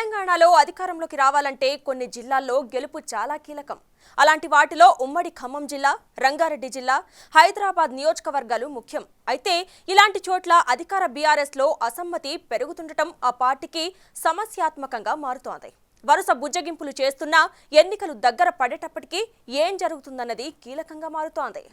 తెలంగాణలో అధికారంలోకి రావాలంటే కొన్ని జిల్లాల్లో గెలుపు చాలా కీలకం. అలాంటి వాటిలో ఉమ్మడి ఖమ్మం జిల్లా, రంగారెడ్డి జిల్లా, హైదరాబాద్ నియోజకవర్గాలు ముఖ్యం. అయితే ఇలాంటి చోట్ల అధికార బీఆర్ఎస్లో అసమ్మతి పెరుగుతుండటం ఆ పార్టీకి సమస్యాత్మకంగా మారుతోంది. వరుస బుజ్జగింపులు చేస్తున్నా ఎన్నికలు దగ్గర పడేటప్పటికీ ఏం జరుగుతుందన్నది కీలకంగా మారుతోంది.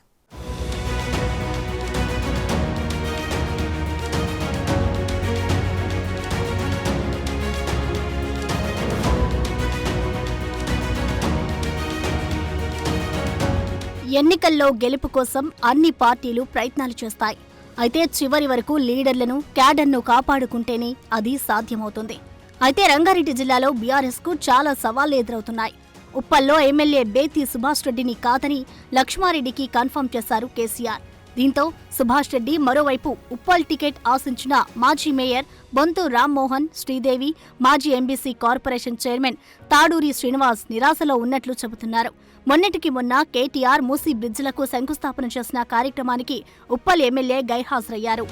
ఎన్నికల్లో గెలుపు కోసం అన్ని పార్టీలు ప్రయత్నాలు చేస్తాయి. అయితే చివరి వరకు లీడర్లను, క్యాడర్ను కాపాడుకుంటేనే అది సాధ్యమవుతుంది. అయితే రంగారెడ్డి జిల్లాలో బీఆర్ఎస్కు చాలా సవాళ్లు ఎదురవుతున్నాయి. ఉప్పల్లో ఎమ్మెల్యే బేతి సుభాష్ రెడ్డిని కాదని లక్ష్మారెడ్డికి కన్ఫర్మ్ చేశారు కేసీఆర్. దీంతో సుభాష్ రెడ్డి మరోవైపు ఉప్పల్ టికెట్ ఆశించిన మాజీ మేయర్ బొంతు రామ్మోహన్, శ్రీదేవి, మాజీ MBC corporation chairman Taduri Srinivas నిరాశలో ఉన్నట్లు చెబుతున్నారు. మొన్నటికి మొన్న కేటీఆర్ మూసీ బ్రిడ్జిలకు శంకుస్థాపన చేసిన కార్యక్రమానికి ఉప్పల్ ఎమ్మెల్యే గైర్హాజరయ్యారు.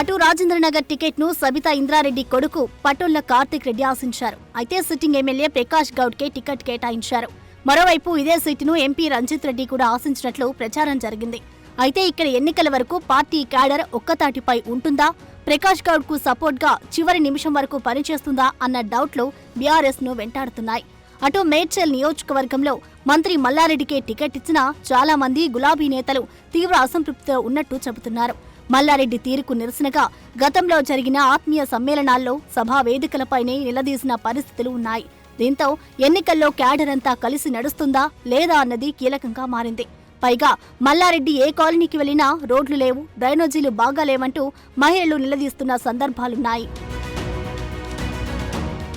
అటు రాజేంద్రనగర్ టికెట్ను సబితా ఇంద్రారెడ్డి కొడుకు పటోళ్ల కార్తిక్ రెడ్డి ఆశించారు. అయితే సిట్టింగ్ ఎమ్మెల్యే ప్రకాష్ గౌడ్కే టికెట్ కేటాయించారు. మరోవైపు ఇదే సీటును ఎంపీ రంజిత్ రెడ్డి కూడా ఆశించినట్లు ప్రచారం జరిగింది. అయితే ఇక్కడ ఎన్నికల వరకు పార్టీ క్యాడర్ ఒక్కతాటిపై ఉంటుందా, ప్రకాష్ గౌడ్ కు సపోర్ట్గా చివరి నిమిషం వరకు పనిచేస్తుందా అన్న డౌట్లు బీఆర్ఎస్ ను వెంటాడుతున్నాయి. అటు మేడ్చల్ నియోజకవర్గంలో మంత్రి మల్లారెడ్డికే టికెట్ ఇచ్చినా చాలా మంది గులాబీ నేతలు తీవ్ర అసంతృప్తితో ఉన్నట్టు చెబుతున్నారు. మల్లారెడ్డి తీరుకు నిరసనగా గతంలో జరిగిన ఆత్మీయ సమ్మేళనాల్లో సభా వేదికలపైనే నిలదీసిన పరిస్థితులు ఉన్నాయి. దీంతో ఎన్నికల్లో క్యాడర్ అంతా కలిసి నడుస్తుందా లేదా అన్నది కీలకంగా మారింది. పైగా మల్లారెడ్డి ఏ కాలనీకి వెళ్లినా రోడ్లు లేవు, డ్రైనేజీలు బాగాలేవంటూ మహిళలు నిలదీస్తున్న సందర్భాలున్నాయి.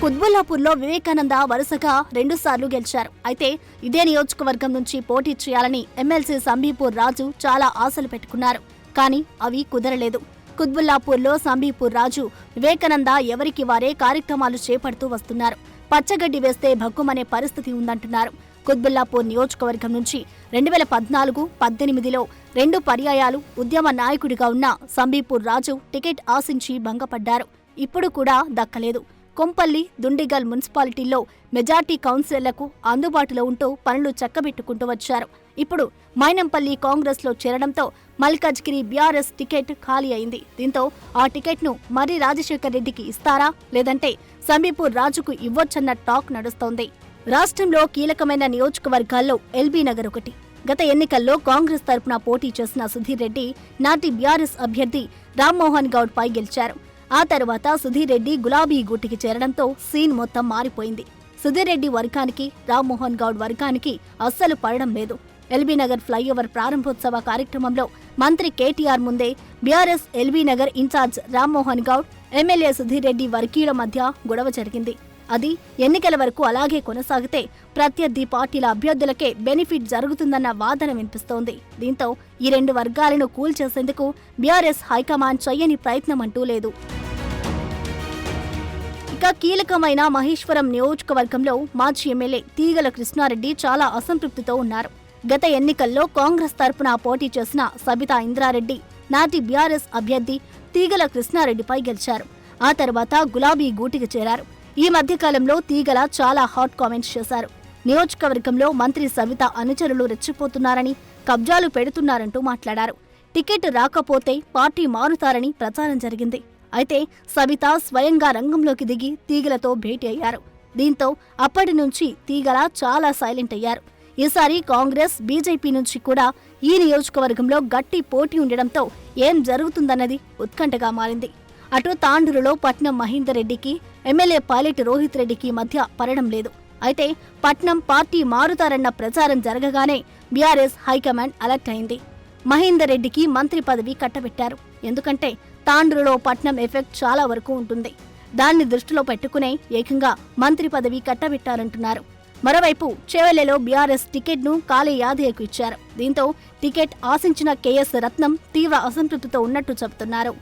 కుత్బుల్లాపూర్లో వివేకానంద వరుసగా 2 సార్లు గెలిచారు. అయితే ఇదే నియోజకవర్గం నుంచి పోటీ చేయాలని ఎమ్మెల్సీ సంబీపూర్ రాజు చాలా ఆశలు పెట్టుకున్నారు. కానీ అవి కుదరలేదు. కుత్బుల్లాపూర్లో సంబీపూర్ రాజు, వివేకానంద ఎవరికి వారే కార్యక్రమాలు చేపడుతూ వస్తున్నారు. పచ్చగడ్డి వేస్తే భగ్గుమనే పరిస్థితి ఉందంటున్నారు. కుత్బుల్లాపూర్ నియోజకవర్గం నుంచి 2014-18లో 2 పర్యాయాలు ఉద్యమ నాయకుడిగా ఉన్న సంబీపూర్ రాజు టికెట్ ఆశించి భంగపడ్డారు. ఇప్పుడు కూడా దక్కలేదు. కొంపల్లి, దుండిగల్ మున్సిపాలిటీల్లో మెజార్టీ కౌన్సిలర్లకు అందుబాటులో ఉంటూ పనులు చక్కబెట్టుకుంటూ వచ్చారు. ఇప్పుడు మైనంపల్లి కాంగ్రెస్లో చేరడంతో మల్కాజ్గిరి బీఆర్ఎస్ టికెట్ ఖాళీ అయింది. దీంతో ఆ టికెట్ను మర్రి రాజశేఖర్ రెడ్డికి ఇస్తారా, లేదంటే సంబీపూర్ రాజుకు ఇవ్వొచ్చన్న టాక్ నడుస్తోంది. రాష్ట్రంలో కీలకమైన నియోజకవర్గాల్లో ఎల్బీ నగర్ ఒకటి. గత ఎన్నికల్లో కాంగ్రెస్ తరపున పోటీ చేసిన సుధీర్ రెడ్డి నాటి బీఆర్ఎస్ అభ్యర్థి రామ్మోహన్ గౌడ్ పై గెలిచారు. ఆ తర్వాత సుధీర్ రెడ్డి గులాబీ గూటికి చేరడంతో సీన్ మొత్తం మారిపోయింది. సుధీర్ రెడ్డి వర్గానికి, రామ్మోహన్ గౌడ్ వర్గానికి అస్సలు పడడం లేదు. ఎల్బీ నగర్ ఫ్లైఓవర్ ప్రారంభోత్సవ కార్యక్రమంలో మంత్రి కేటీఆర్ ముందే బీఆర్ఎస్ ఎల్బీ నగర్ ఇన్ఛార్జ్ రామ్మోహన్ గౌడ్, ఎమ్మెల్యే సుధీర్ రెడ్డి వర్గీయుల మధ్య గొడవ జరిగింది. అది ఎన్నికల వరకు అలాగే కొనసాగితే ప్రత్యర్థి పార్టీల అభ్యర్థులకే బెనిఫిట్ జరుగుతుందన్న వాదన వినిపిస్తోంది. దీంతో ఈ 2 వర్గాలను కూల్చేసేందుకు బీఆర్ఎస్ హైకమాండ్ చెయ్యని ప్రయత్నం అంటూ లేదు. ఇక కీలకమైన మహేశ్వరం నియోజకవర్గంలో మాజీ ఎమ్మెల్యే తీగల కృష్ణారెడ్డి చాలా అసంతృప్తితో ఉన్నారు. గత ఎన్నికల్లో కాంగ్రెస్ తరపున పోటీ చేసిన సబితా ఇంద్రారెడ్డి నాటి బీఆర్ఎస్ అభ్యర్థి తీగల కృష్ణారెడ్డిపై గెలిచారు. ఆ తర్వాత గులాబీ గూటికి చేరారు. ఈ మధ్యకాలంలో తీగల చాలా హాట్ కామెంట్స్ చేశారు. నియోజకవర్గంలో మంత్రి సవిత అనుచరులు రెచ్చిపోతున్నారని, కబ్జాలు పెడుతున్నారంటూ మాట్లాడారు. టికెట్ రాకపోతే పార్టీ మారుతారని ప్రచారం జరిగింది. అయితే సవిత స్వయంగా రంగంలోకి దిగి తీగలతో భేటీ అయ్యారు. దీంతో అప్పటి నుంచి తీగల చాలా సైలెంట్ అయ్యారు. ఈసారి కాంగ్రెస్, బీజేపీ నుంచి కూడా ఈ నియోజకవర్గంలో గట్టి పోటీ ఉండడంతో ఏం జరుగుతుందన్నది ఉత్కంఠగా మారింది. అటు తాండూరులో పట్నం మహేందర్ రెడ్డికి, ఎమ్మెల్యే పైలట్ రోహిత్ రెడ్డికి మధ్య పడడం లేదు. అయితే పట్నం పార్టీ మారుతారన్న ప్రచారం జరగగానే బీఆర్ఎస్ హైకమాండ్ అలర్ట్ అయింది. మహేందర్ రెడ్డికి మంత్రి పదవి కట్టబెట్టారు. ఎందుకంటే తాండూరులో పట్నం ఎఫెక్ట్ చాలా వరకు ఉంటుంది. దాన్ని దృష్టిలో పెట్టుకునే ఏకంగా మంత్రి పదవి కట్టబెట్టారంటున్నారు. మరోవైపు చేవెళ్లలో బీఆర్ఎస్ టికెట్ను కాళీ యాదయ్యకు ఇచ్చారు. దీంతో టికెట్ ఆశించిన కేఎస్ రత్నం తీవ్ర అసంతృప్తితో ఉన్నట్టు చెబుతున్నారు.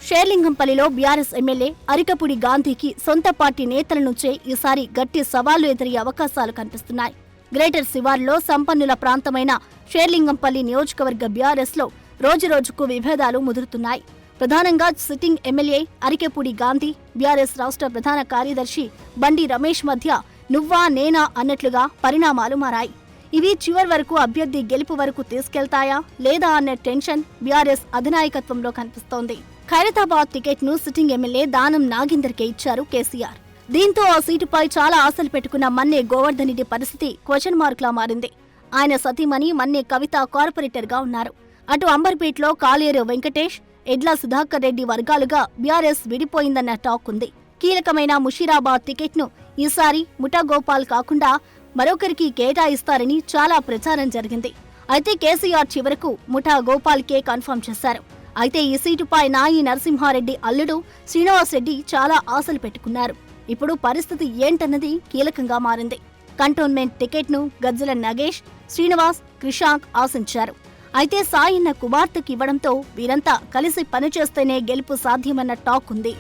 షేర్లింగంపల్లిలో బీఆర్ఎస్ ఎమ్మెల్యే అరికపుడి గాంధీకి సొంత పార్టీ నేతల నుంచే ఈసారి గట్టి సవాళ్లు ఎదురయ్యే అవకాశాలు కనిపిస్తున్నాయి. గ్రేటర్ శివార్లో సంపన్నుల ప్రాంతమైన షేర్లింగంపల్లి నియోజకవర్గ బీఆర్ఎస్లో రోజురోజుకు విభేదాలు ముదురుతున్నాయి. ప్రధానంగా sitting MLA Arikepudi Gandhi, BRS రాష్ట్ర ప్రధాన కార్యదర్శి బండి రమేష్ మధ్య నువ్వా నేనా అన్నట్లుగా పరిణామాలు మారాయి. ఇవి చివరి వరకు అభ్యర్థి గెలుపు వరకు తీసుకెళ్తాయా లేదా అన్న టెన్షన్ బీఆర్ఎస్ అధినాయకత్వంలో కనిపిస్తోంది. ఖైరతాబాద్ టికెట్ ను సిట్టింగ్ ఎమ్మెల్యే దానం నాగేందర్కే ఇచ్చారు కేసీఆర్. దీంతో ఆ సీటుపై చాలా ఆశలు పెట్టుకున్న మన్నే గోవర్ధన్ రెడ్డి పరిస్థితి క్వశ్చన్ మార్క్ లా మారింది. ఆయన సతీమణి మన్నే కవిత కార్పొరేటర్ గా ఉన్నారు. అటు అంబర్పేటలో కాళేరు వెంకటేష్, ఎడ్ల సుధాకర్ రెడ్డి వర్గాలుగా బీఆర్ఎస్ విడిపోయిందన్న టాక్ ఉంది. కీలకమైన ముషీరాబాద్ టికెట్ ను ఈసారి ముఠా గోపాల్ కాకుండా మరొకరికి కేటాయిస్తారని చాలా ప్రచారం జరిగింది. అయితే కేసీఆర్ చివరకు ముఠా గోపాల్ కే కన్ఫర్మ్ చేశారు. అయితే ఈ సీటుపై నాయి నరసింహారెడ్డి అల్లుడు శ్రీనివాస్ రెడ్డి చాలా ఆశలు పెట్టుకున్నారు. ఇప్పుడు పరిస్థితి ఏంటన్నది కీలకంగా మారింది. కంటోన్మెంట్ టికెట్ ను గజ్జల నగేష్, శ్రీనివాస్, క్రిషాంక్ ఆశించారు. అయితే సాయన్న కుమార్తెకి ఇవ్వడంతో వీరంతా కలిసి పనిచేస్తేనే గెలుపు సాధ్యమన్న టాక్ ఉంది.